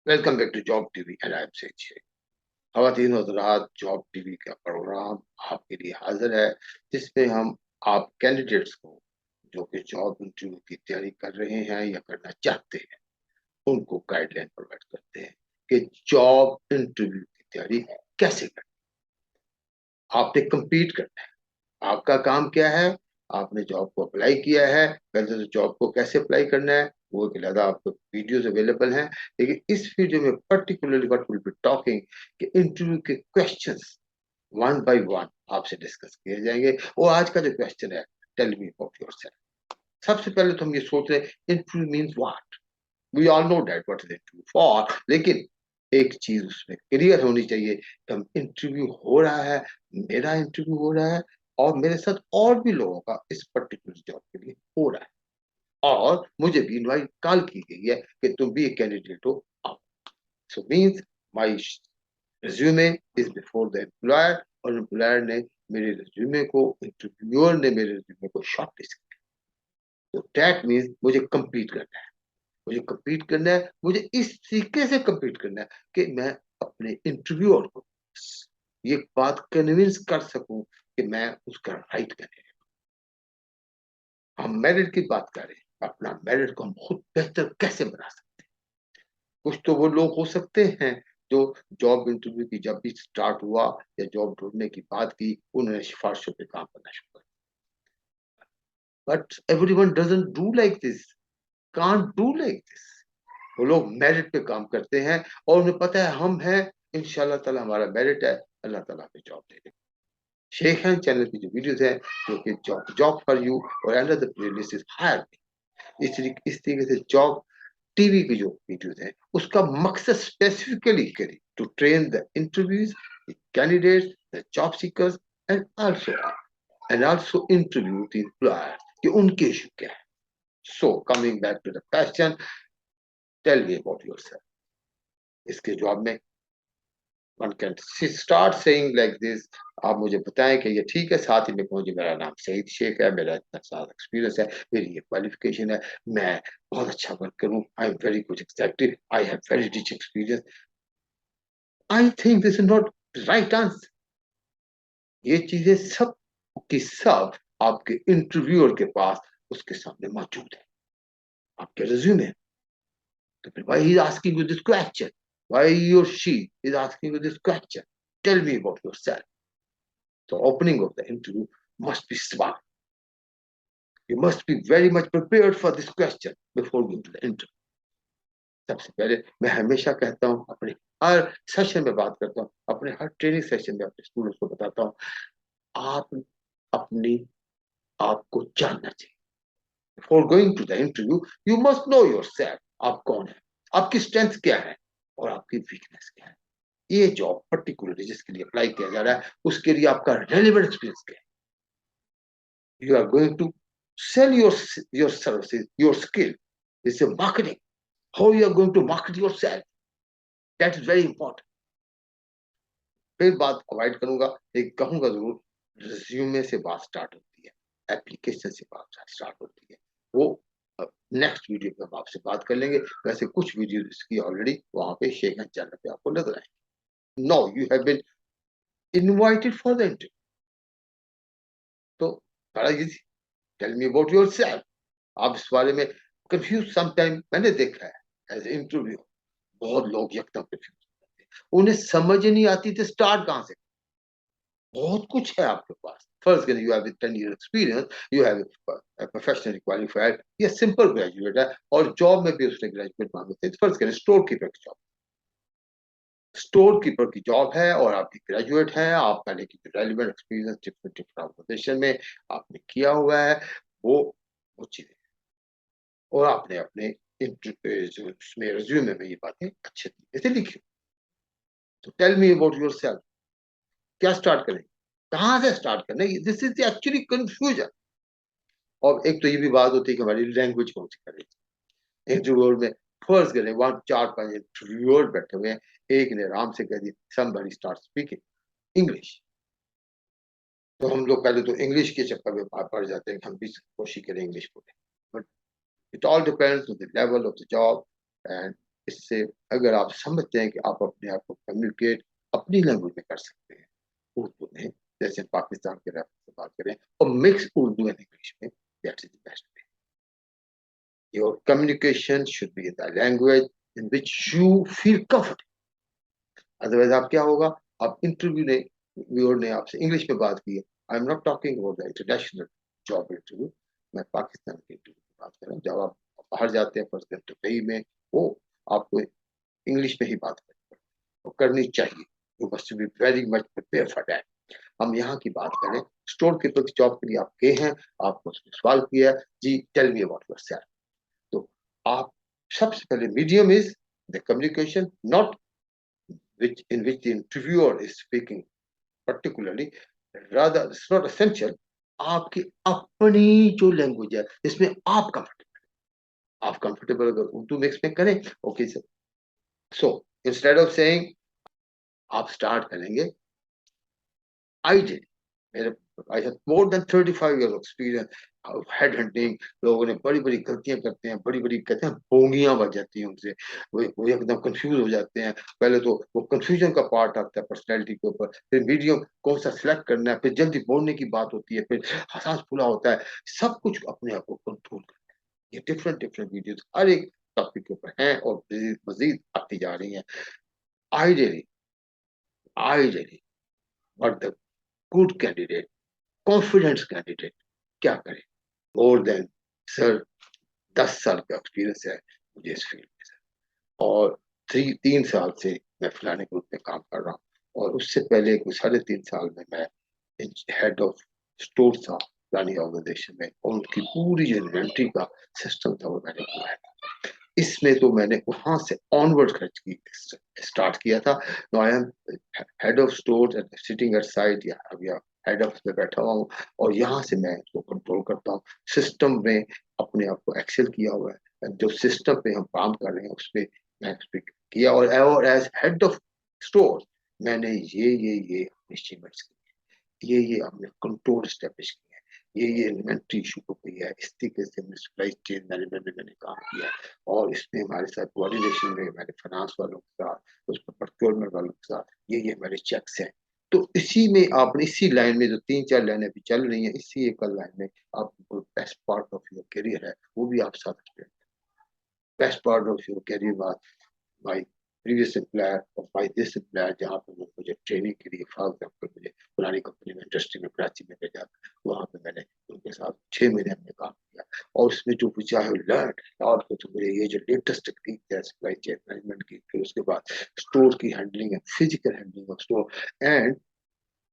Welcome back to job TV and I am Sheikh. ख़वातीन और हज़रात, job TV का programme आपके लिए हाजिर है, जिसमें हम आप कैंडिडेट्स को जो कि जॉब इंटरव्यू की तैयारी कर रहे हैं या करना चाहते हैं, उनको गाइडलाइन प्रोवाइड करते हैं कि जॉब इंटरव्यू की तैयारी कैसे करें। आपने कंप्लीट करना है। आपका काम क्या है? आपने जॉब को अप्लाई किया है, पहले तो जॉब को कैसे अप्लाई करना है वो एक अलग आपको वीडियोस अवेलेबल हैं। लेकिन इस वीडियो में particularly what will be talking कि इंटरव्यू के क्वेश्चंस वन बाय वन आपसे डिस्कस किए जाएंगे। और आज का जो क्वेश्चन है, टेल मी अबाउट योरसेल्फ। सबसे पहले तो हम ये सोच रहे हैं interview means what. We all know that what is interview for, लेकिन एक चीज उसमें क्लियर होनी चाहिए कि हम इंटरव्यू हो रहा है, मेरा इंटरव्यू हो रहा है और मेरे साथ और भी लोगों का इस पर्टिकुलर जॉब के लिए हो रहा है, और मुझे भी इनवाइट कॉल की गई है कि तुम भी एक कैंडिडेट हो, आओ। सो means my resume is before the employer, और एम्प्लॉयर ने मेरे रिज्यूमे को, इंटरव्यूअर ने मेरे रिज्यूमे को शॉर्टलिस्ट किया। तो दैट मींस मुझे कंप्लीट करना है। मुझे कंप्लीट करना है, मुझे इस तरीके से कंप्लीट करना है कि मैं अपने इंटरव्यूअर को ये बात कन्विंस कर सकूं कि मैं उसका राइट करें। हम मेरिट की बात करें, अपना मेरिट को हम खुद बेहतर कैसे बना सकते हैं। कुछ तो वो लोग हो सकते हैं जो जॉब इंटरव्यू की जब भी स्टार्ट हुआ या जॉब ढूंढने की बात की, उन्होंने सिफारिशों पे काम करना शुरू कर दिया। But everyone doesn't do like this, can't do like this. वो लोग मेरिट पे काम करते हैं और उन्हें पता है हम हैं, इंशाल्लाह ताला हमारा मेरिट है, अल्लाह ताला हमें जॉब दे देगा। शेख हैन चैनल की जो वीडियोस हैं, जो कि जॉब जॉब फॉर यू और under the playlist is hire, इस तरीके से जॉब टीवी की जो वीडियोस हैं उसका मकसद स्पेसिफिकली करी to train the interviews, the candidates, the job seekers and also interview the employer कि उनके इशू क्या है। So coming back to the question, tell me about yourself. इसके जवाब में one can start saying like this. आप मुझे बताएं कि ये ठीक है, साथ ही में कहूँ जी मेरा नाम सईद शेख है, मेरा इतना साल एक्सपीरियंस है, मेरी ये क्वालिफिकेशन है, मैं बहुत अच्छा वर्क करूँ, I am very good executive, I have very rich experience. I think this is not right answer. ये चीजें सब की सब आपके इंटरव्यूअर के पास उसके सामने मौजूद है, आपके रिज्यूमे। तो फिर why he is asking you this question? Why he or she is asking you this question? Tell me about yourself. The opening of the interview must be smart. You must be very much prepared for this question before going to the interview. सबसे पहले मैं हमेशा कहता हूँ, अपने हर session में बात करता हूँ, अपने हर ट्रेनिंग सेशन में अपने स्टूडेंट्स को बताता हूँ, आप अपनी आपको जानना चाहिए। Before going to the interview you must know yourself. आप कौन है, आपकी स्ट्रेंथ क्या है और आपकी वीकनेस क्या है। ये जॉब पर्टिकुलरली जिसके लिए अप्लाई किया जा रहा है उसके लिए आपका रेलेवेंट एक्सपीरियंस क्या है। You are going to sell your services, your skill, this is marketing. How you are going to market yourself, that is very important. फिर बात अवॉइड करूंगा, लेकिन कहूंगा जरूर, रिज्यूमे से बात स्टार्ट होती है, एप्लीकेशन से बात स्टार्ट होती है। वो नेक्स्ट वीडियो पे हम आपसे बात कर लेंगे। वैसे कुछ वीडियो इसकी ऑलरेडी वहां पे शेख चैनल पे आपको नजर आएंगे। Now you have been invited for the interview. तो बड़ा easy, tell me about yourself. आप इस बारे में कंफ्यूज समटाइम मैंने देखा है एज इंटरव्यू, बहुत लोग एकदम कंफ्यूज होते हैं, उन्हें समझ ही नहीं आती थी स्टार्ट कहां से। बहुत कुछ है आपके पास, first you have 10 year experience, you have professionally qualified, ये सिंपल ग्रेजुएट है और जॉब में भी उसने ग्रेजुएट मांगे थे। फर्स्ट करें स्टोर कीपर की जॉब, स्टोर कीपर की जॉब है और आपकी ग्रेजुएट है, आप पहले की relevant experience different different organisation में आपने किया हुआ है, वो चीजें, और आपने अपने रिज्यूमे में ये बातें अच्छे तरीके से लिखी। तो tell me about yourself. क्या स्टार्ट करें, कहां से स्टार्ट करना, दिस इज एक्चुअली कंफ्यूजन। और एक तो ये भी बात होती है कि हमारी लैंग्वेज कौन सी करें। इंटरव्यूअर में फर्स्ट करें, वहां 4-5 इंटरव्यूअर बैठे हुए हैं, एक ने आराम से कह दी समबडी स्टार्ट स्पीकिंग इंग्लिश। तो हम लोग पहले तो इंग्लिश के चक्कर में पड़ जाते हैं, हम भी कोशिश करें इंग्लिश बोले। But it all depends on the level of the job and इससे अगर आप समझते हैं कि आप अपने आप को कम्युनिकेट अपनी लैंग्वेज में कर सकते हैं, उर्दू में, जैसे पाकिस्तान के रैपर से बात करें, और मिक्स उर्दू एंड इंग्लिश में, that is the best way. Your communication should be in the language in which you feel comfortable. Otherwise आप क्या होगा, आप इंटरव्यू ने, व्यूअर ने आपसे इंग्लिश में बात की है, I am not talking about the international job interview, मैं पाकिस्तान के इंटरव्यू की बात कर रहा हूँ। जब आप बाहर जाते हैं फर्स्ट दुबई में, वो आपको इंग्लिश में ही बात करनी, और करनी चाहिए। You must be very much prepare for that. हम यहाँ की बात करें, स्टोर कीपर की जॉब के लिए आप गए हैं, आपको उसने सवाल किया, जी टेल मी अबाउट योरसेल्फ। तो आप सबसे पहले, medium is the communication, not which in which the interviewer is speaking particularly, rather it's not essential, आपकी अपनी जो लैंग्वेज है जिसमें आप कंफर्टेबल, आप कंफर्टेबल अगर उर्दू मिक्स में करें, okay sir. So instead of saying, आप स्टार्ट करेंगे, आई डिड, मेरे, I have more than 35 years experience head hunting. लोगों ने बड़ी बड़ी गलतियां करते हैं, बड़ी बड़ी कहते हैं बोंगियां बज जाती हैं उनसे, वो एकदम कंफ्यूज हो जाते हैं। पहले तो वो कंफ्यूजन का पार्ट आता है पर्सनैलिटी के ऊपर, फिर मीडियम कौन सा सिलेक्ट करना है, फिर जल्दी बोलने की बात होती है, फिर हसास फुला होता है, सब कुछ अपने आप को कंट्रोल करना है। ये डिफरेंट डिफरेंट वीडियोस हर एक टॉपिक के ऊपर हैं, और मजीद आती जा रही हैं। Ideally, ideally, but the good candidate, confidence candidate क्या करे, मोर देन सर 10 साल का एक्सपीरियंस है मुझे इस फील्ड में सर, और 3 साल से मैं फलाने ग्रुप में काम कर रहा हूँ, और उससे पहले कुछ 3.5 साल में मैं हेड ऑफ स्टोर था फलानी ऑर्गेनाइजेशन में, और उनकी पूरी जो इन्वेंट्री का सिस्टम था वो मैंने बनाया। इसमें तो मैंने वहां से ऑनवर्ड खर्च की स्टार्ट किया था। Now I am head of store and sitting at side, या अभी हेड ऑफ में बैठा हुआ हूँ, और यहाँ से मैं इसको कंट्रोल करता हूँ। सिस्टम में अपने आप को एक्सेल किया हुआ है, जो सिस्टम पे हम काम कर रहे हैं उस पर मैं किया, और एज हेड ऑफ स्टोर मैंने ये अचीवमेंट्स की, ये हमने कंट्रोल स्टेब्लिश किया, ये इन्वेंट्री इशू हो गई है, इस तरीके से हमने सप्लाई चेन मैनेजमेंट में मैंने काम किया है, और इसमें हमारे साथ कोऑर्डिनेशन में मैंने फाइनेंस वालों के साथ, उस पर प्रोक्योरमेंट वालों के साथ, ये हमारे चेक्स हैं। तो इसी में आपने, इसी लाइन में जो 3-4 लाइनें अभी चल रही हैं, इसी एक लाइन में आप best part of your career है वो भी आप साथ, best part of your career my previous employer और माई दिस एम्प्लॉयर, जहाँ पे वो मुझे ट्रेनिंग के लिए, फॉर एग्जाम्पल मुझे पुरानी कंपनी में, इंडस्ट्री में, कराची में भेजा, वहाँ पे मैंने उनके साथ 6 महीने हमने काम किया, और उसमें जो मुझे लर्न, और तो मुझे ये जो लेटेस्ट टेक्निक है सप्लाई चेन मैनेजमेंट की, फिर उसके बाद स्टोर की हैंडलिंग है, physical handling of store, and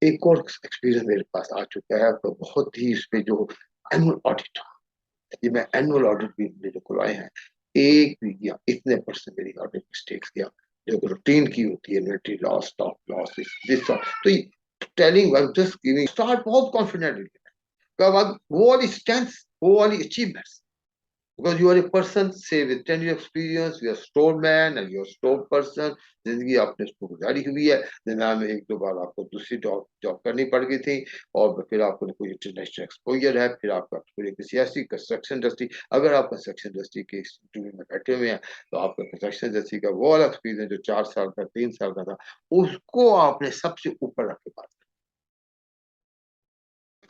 एक और एक्सपीरियंस मेरे पास आ चुका है, तो बहुत ही इस पे जो एनुअल ऑडिट, ये मैं एनुअल ऑडिट भी जो करवाए हैं, एक भी या इतने परसेंट मेरी ऑडिट मिस्टेक्स किया, जो रूटीन की होती है, inventory loss, stock loss, this, तो telling, I am just giving start बहुत कॉन्फिडेंटली, कब वो वाली स्ट्रेंथ, वो वाली achievements, because you are a person say with 10 year experience, you are store man and you are store person, जिंदगी आपने उसको गुजारी हुई है, दुनिया में 1-2 बार आपको दूसरी जॉब जॉब करनी पड़ गई थी, और फिर आपको कोई इंटरनेशनल एक्सपोजर है, फिर आपका पूरी किसी ऐसी कंस्ट्रक्शन इंडस्ट्री, अगर आप कंस्ट्रक्शन इंडस्ट्री के इंटरव्यू में बैठे हुए हैं, तो आपका कंस्ट्रक्शन इंडस्ट्री का वो वाला एक्सपीरियंस जो 4 साल का, 3 साल का था, उसको आपने सबसे ऊपर रख के बात।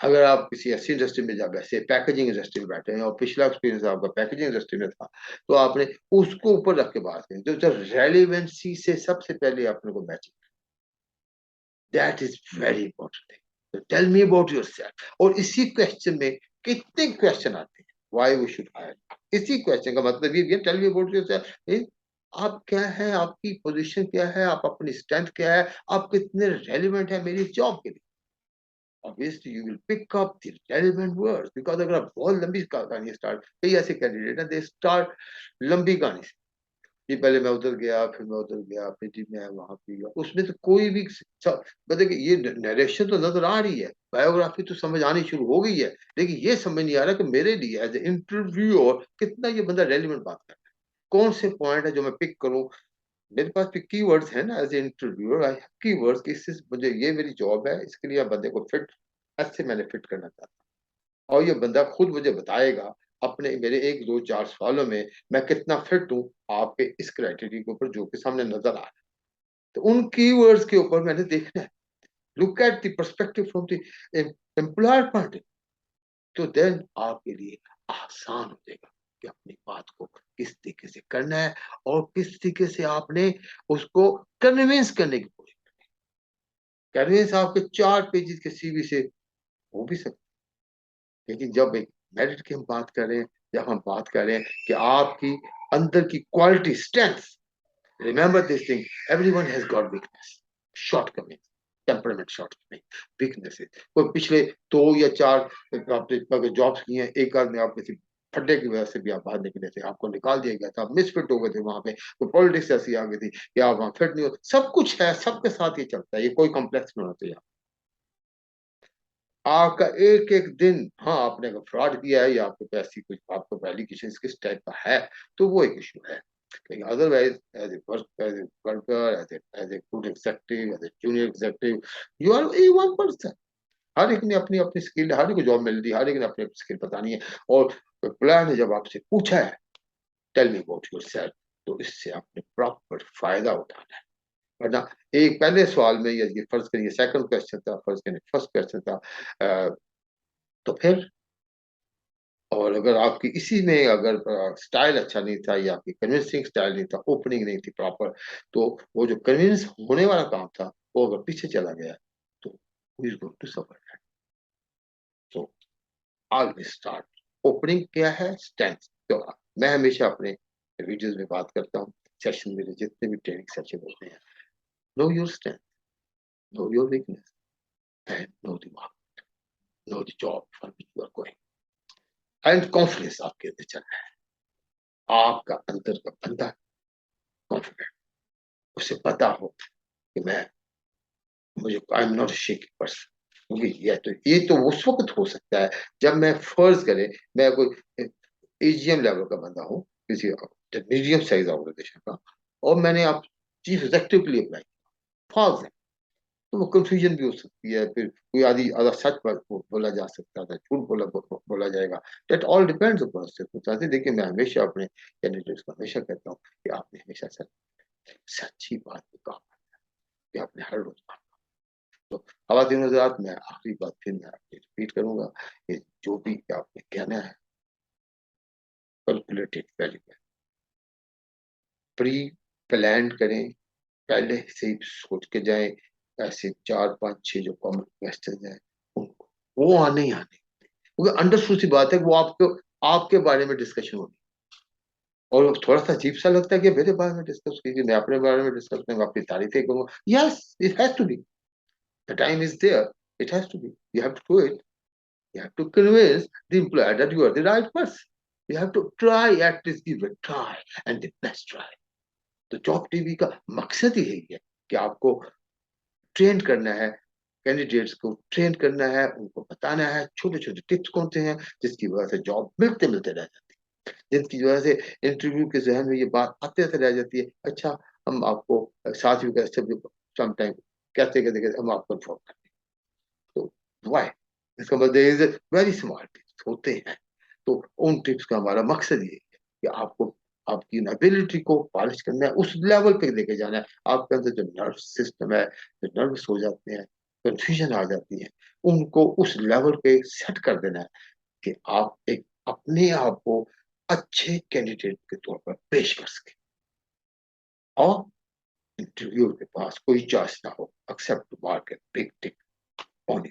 अगर आप किसी ऐसी इंडस्ट्री में जा वैसे पैकेजिंग इंडस्ट्री में बैठे हैं, और पिछला एक्सपीरियंस आपका पैकेजिंग इंडस्ट्री में था, तो आपने उसको ऊपर रख के बात करें, जो रेलिवेंसी से सबसे पहले आपने को matching, that is very important thing. Tell me about yourself, और इसी क्वेश्चन में कितने क्वेश्चन आते हैं, व्हाई वी शुड हायर, इसी क्वेश्चन का मतलब ये टेल मी अबाउट योरसेल्फ, आप क्या है, आपकी पोजीशन क्या है, आप अपनी स्ट्रेंथ क्या है, आप कितने रेलिवेंट है मेरी जॉब के लिए। obviously you will pick up the relevant words, because अगर आप बहुत लंबी कहानी स्टार्ट, कई ऐसे कैंडिडेट हैं, दे स्टार्ट लंबी कहानी से, कि पहले मैं उधर गया, फिर मैं उधर गया, फिर जी मैं वहां पे गया, उसमें तो कोई भी मतलब ये नरेशन तो नजर आ रही है, बायोग्राफी तो समझ आनी शुरू हो गई है, लेकिन ये समझ नहीं आ रहा कि मेरे लिए एज ए इंटरव्यूअर कितना ये बंदा रेलिवेंट बात कर रहा है, कौन से पॉइंट है जो मैं पिक करूं। मेरे पास भी कीवर्ड्स है ना, as a interviewer I have keywords कि इससे मुझे, ये मेरी जॉब है, इसके लिए बंदे को फिट, ऐसे मैंने फिट करना चाहता हूँ, और ये बंदा खुद मुझे बताएगा अपने मेरे 1 2 4 सालों में मैं कितना फिट हूँ आपके इस क्राइटेरिया के ऊपर जो कि सामने नजर आ रहा है। तो उन कीवर्ड्स के ऊपर मैंने देखना है, look at the perspective from the employer point, तो देन आपके लिए आसान हो जाएगा कि अपनी बात को किस तरीके से करना है और किस तरीके से आपने उसको कन्विंस करने की कोशिश। कन्विंस आपके 4 पेजेस के सीवी से हो भी सकता है, लेकिन जब एक मेरिट की हम बात करें, जब हम बात करें कि आपकी अंदर की quality strength, remember this thing, everyone has got weakness, shortcoming, temperament shortcoming, weaknesses. कोई पिछले 2 या 4 आपने जॉब्स की हैं, एक आध में आप किसी फड्डे की वजह से भी आप बाहर निकले थे, आपको निकाल दिया गया था, मिसफिट हो गए थे वहां पे, कोई पॉलिटिक्स ऐसी आ गई थी कि आप वहां फिट नहीं हो, सब कुछ है, सबके साथ ये चलता है, ये कोई कॉम्प्लेक्स नहीं होना चाहिए। आपका एक एक दिन, हाँ आपने अगर फ्रॉड किया है या आपके पास ऐसी कुछ आपको एलिगेशन किस टाइप का है, तो वो एक इशू है, लेकिन otherwise as a as a worker, as a good executive, as a junior executive, you are a one person. हर एक ने अपनी अपनी स्किल, हर एक को जॉब मिल रही है, हर एक ने अपनी स्किल बतानी है, और प्लान ने जब आपसे पूछा है टेल मी अबाउट योरसेल्फ, तो इससे आपने प्रॉपर फायदा उठाना है। वरना एक पहले सवाल में ये फर्ज करिए सेकंड क्वेश्चन था, फर्ज करिए फर्स्ट क्वेश्चन था, तो फिर, और अगर आपकी इसी में अगर स्टाइल अच्छा नहीं था या आपकी कन्विंसिंग स्टाइल नहीं था, ओपनिंग नहीं थी प्रॉपर, तो वो जो कन्विंस होने वाला काम था वो अगर पीछे चला गया, तो who is going to suffer that? So always start, opening क्या है, स्ट्रेंथ। तो मैं हमेशा अपने वीडियोस में बात करता हूँ, सेशन मेरे जितने भी ट्रेनिंग सेशन होते हैं, know your strength, know your weakness, and know the mark, know the job for which you are going, and confidence आपके अंदर चलना है। आपका अंदर का बंदा कॉन्फिडेंट, उसे पता हो कि मैं, मुझे I am not shaky person, क्योंकि ये तो उस वक्त हो सकता है जब मैं फर्ज करे मैं कोई एजीएम लेवल का बंदा हूँ किसी मीडियम साइज ऑर्गेनाइजेशन का, और मैंने आप चीफ एग्जेक्टिव के लिए अप्लाई किया फॉर, तो वो कंफ्यूजन भी हो सकती है, फिर कोई आधी आधा सच बोला जा सकता था, झूठ बोला जाएगा, that all depends upon circumstances. देखिए मैं हमेशा अपने कैंडिडेट्स को हमेशा कहता हूँ कि आपने हमेशा सच्ची बात को कहा, कि आपने हर रोज कहा। तो ख़वातीन हज़रात, मैं आखिरी बात फिर मैं आपसे रिपीट करूंगा कि जो भी आपने कहना है, कैलकुलेटेड वैल्यू, प्री प्लान करें, पहले से ही सोच के जाएं, ऐसे 4 5 6 जो कॉमन क्वेश्चन है उनको, वो आने ही आने, क्योंकि अंडरस्टूड सी बात है कि वो आपको आपके बारे में डिस्कशन होगी, और थोड़ा सा अजीब सा लगता है कि मेरे बारे में डिस्कस कीजिए, मैं अपने बारे में डिस्कस करूंगा, अपनी तारीफें करूंगा, yes it has to be, the time is there, it has to be, you have to do it, you have to convince the employer that you are the right person, you have to try, at least give a try and the best try। तो job TV का मकसद ही है कि आपको train करना है, candidates को train करना है, उनको बताना है छोटे छोटे टिप्स कौन से हैं जिसकी वजह से जॉब मिलते मिलते रह जाती है, जिसकी वजह से इंटरव्यू के जहन में ये बात आते आते रह जाती है, अच्छा हम आपको साथियों का समटाइम कहते कहते कहते हम आपको इन्फॉर्म करते हैं, तो वाई, इसका मतलब वेरी स्मार्ट टिप्स होते हैं। तो उन टिप्स का हमारा मकसद ये है कि आपको आपकी एबिलिटी को पॉलिश करना है, उस लेवल पे लेके जाना है, आपके अंदर जो नर्वस सिस्टम है, जो नर्वस हो जाते हैं, कंफ्यूजन आ जाती है, उनको उस लेवल पे सेट कर देना है कि आप एक अपने आप को अच्छे कैंडिडेट के तौर पर पेश कर सके, और इंटरव्यू के पास कोई चॉइस ना हो except to mark a big tick on